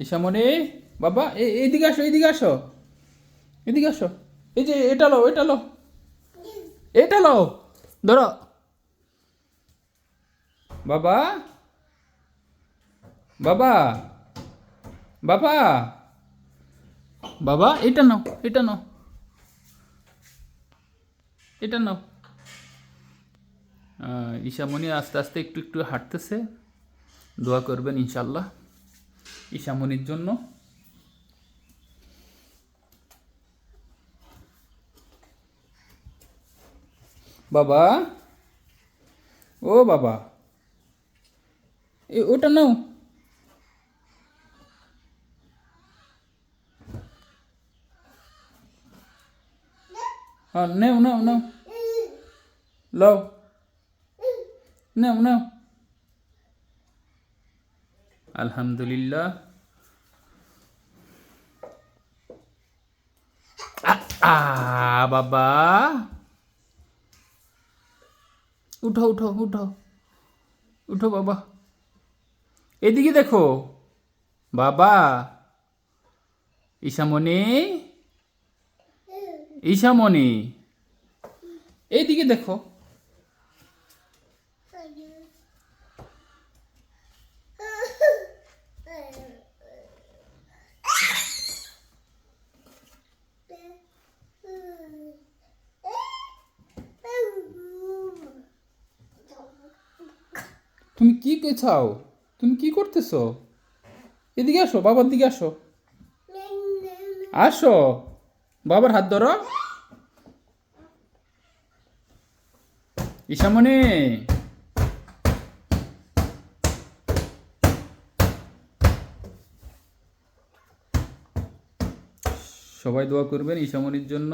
ঈশামণি, বাবা এইদিকে আসো, এইদিকে আসো, এদিকে আসো। এই যে এটা লো, এটা লো, এটা লো, ধরো। বাবা, বাবা, বাবা, বাবা, এটা নাও, এটা নাও, এটা নাও। ঈশামণি আস্তে আস্তে একটু একটু হাঁটতেছে। দোয়া করবেন ইনশাল্লাহ ঈশামণির জন্য। বাবা, ও বাবা, ওটা নাও। হ্যাঁ, নাও নাও নাও, লও, নাও নাও। আলহামদুলিল্লাহ। বাবা, উঠো উঠো উঠো, উঠো বাবা, এদিকে দেখো। বাবা, ঈশামণি, ঈশামণি, এইদিকে দেখো। তুমি কি চাও? তুমি কি করতেছো? এদিকে আসো, বাবার দিকে আসো, আসো, বাবার হাত ধরো। ঈশামণি, সবাই দোয়া করবেন ঈশামণির জন্য।